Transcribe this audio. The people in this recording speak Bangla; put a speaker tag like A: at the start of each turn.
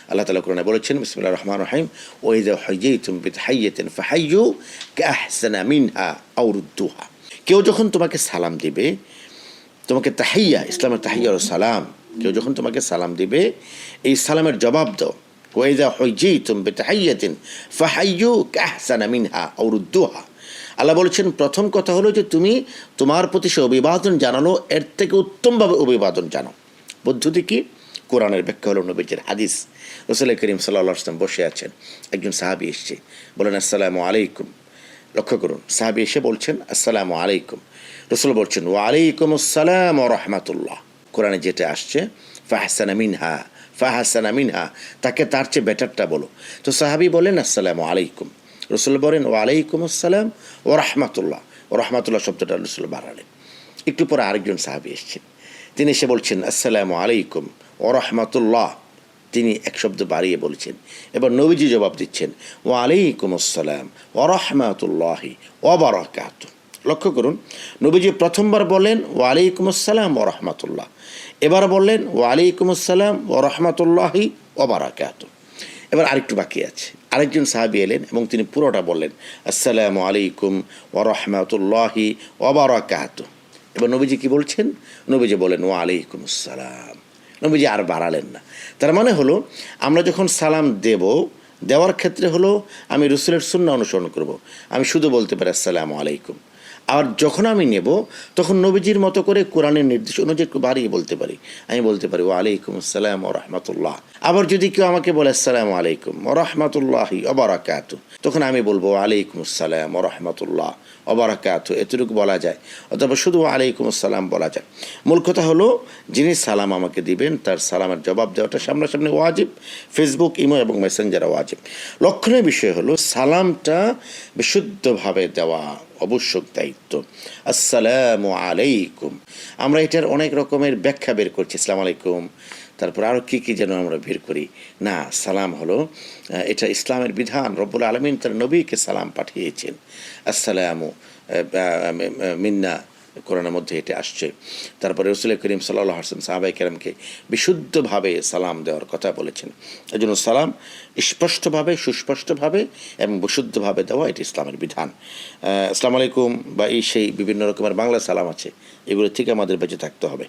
A: আল্লাহ তাআলা কোরআনে বলেছেন বিসমিল্লাহির রহমানির রহিম ওয়া ইযা হুয়্যিতুম বিতাহিয়্যাতিন ফাহাইয়্যু কাআহসানা মিনহা আও রুদ্দুহা। কেউ যখন তোমাকে সালাম দিবে, তোমাকে তাহিয়া, ইসলামের তাহিয়া ও সালাম, কেউ যখন তোমাকে সালাম দিবে এই সালামের জবাব দাও। ওয়া ইযা হুয়্যিতুম বিতাহিয়্যাতিন ফাহাইয়্যু কাআহসানা মিনহা আও রুদ্দুহা। আল্লাহ বলেছেন প্রথম কথা হলো যে তুমি তোমার প্রতি সে অভিবাদন জানালো এর থেকে উত্তমভাবে অভিবাদন জানাও। পদ্ধতি কি? কোরআনের ব্যাখ্যা হলো নবীজির হাদিস। রাসূল করিম সাল্লাল্লাহু আলাইহি ওয়াসাল্লাম বসে আছেন, একজন সাহাবী এসছে, বলেন আসসালামু আলাইকুম। লক্ষ্য করুন, সাহাবী এসে বলছেন আসসালামু আলাইকুম, রাসূল বলছেন ওয়া আলাইকুম আসসালাম ওয়া রাহমাতুল্লাহ। কোরআনে যেটা আসছে ফাহসানা মিনহা, ফাহসানা মিনহা, তাকে তার চেয়ে বেটারটা বলো। তো সাহাবী বলেন আসসালামু আলাইকুম, রাসূল বলেন ওয়া আলাইকুম আসসালাম ওয়া রাহমাতুল্লাহ। ও রাহমাতুল্লাহ শব্দটা রাসূল বাড়ালেন। একটু পরে আরেকজন সাহাবী এসেছেন, তিনি এসে বলছেন আসসালামু আলাইকুম ওয়া রাহমাতুল্লাহ, তিনি এক শব্দ বাড়িয়ে বলছেন। এবার নবীজি জবাব দিচ্ছেন ওয়া আলাইকুম আসসালাম ওয়া রাহমাতুল্লাহি ওয়া বারাকাতুহু। লক্ষ্য করুন, নবীজি প্রথমবার বললেন ওয়া আলাইকুম আসসালাম ওয়া রাহমাতুল্লাহ, এবার বললেন ওয়া আলাইকুম আসসালাম ওয়া রাহমাতুল্লাহি ওয়া বারাকাতুহু। এবার আরেকটু বাকি আছে, আরেকজন সাহাবী এলেন এবং তিনি পুরোটা বললেন আসসালামু আলাইকুম ওয়া রাহমাতুল্লাহি ওয়া বারাকাতুহু। এবার নবীজি কি বলছেন? নবীজি বলেন ওয়া আলাইকুম আসসালাম। নবীজি আর বাড়ালেন না। তার মানে হলো আমরা যখন সালাম দেওয়ার ক্ষেত্রে হলো আমি রাসূলের সুন্নাহ অনুসরণ করব। আমি শুধু বলতে পারি আসসালামু আলাইকুম। আর যখন আমি নেব তখন নবীজির মতো করে কোরআনের নির্দেশ অনুযায়ী একটু বাড়িয়ে বলতে পারি। আমি বলতে পারি ওয়া আলাইকুম আসসালাম ওয়া রাহমাতুল্লাহ। আবার যদি কেউ আমাকে বলে আসসালামু আলাইকুম ওয়া রাহমাতুল্লাহি ওয়া বারাকাতুহু, তখন আমি বলবো ওয়া আলাইকুম আসসালাম ওয়া রাহমাতুল্লাহ ওয়া বারাকাতুহু, এতটুকু বলা যায়, অথবা শুধু ওয়া আলাইকুম আসসালাম বলা যায়। মূল কথা হলো যিনি সালাম আমাকে দিবেন তার সালামের জবাব দেওয়াটা সামনাসামনি ওয়াজিব, ফেসবুক, ইমো এবং মেসেঞ্জারে ওয়াজিব। লক্ষণীয় বিষয় হলো সালামটা বিশুদ্ধভাবে দেওয়া অবশ্যক দায়িত্ব। আসসালামু আলাইকুম, আমরা এটার অনেক রকমের ব্যাখ্যা বের করছি, আসসালামু আলাইকুম, তারপর আরও কী কী যেন আমরা বের করি। না, সালাম হলো এটা ইসলামের বিধান। রব্বুল আলামিন তার নবীকে সালাম পাঠিয়েছেন, আসসালামু মিন্না, কোরআনের মধ্যে এটা আসছে। তারপরে রাসূল করিম সাল্লাল্লাহু আলাইহি ওয়াসাল্লাম সাহাবায়ে কেরামকে বিশুদ্ধভাবে সালাম দেওয়ার কথা বলেছেন। এজন্য সালাম স্পষ্টভাবে, সুস্পষ্টভাবে এবং বিশুদ্ধভাবে দেওয়া এটা ইসলামের বিধান। আসসালামু আলাইকুম বা এই সেই বিভিন্ন রকমের বাংলা সালাম আছে, এগুলো থেকে আমাদের বেঁচে থাকতে হবে।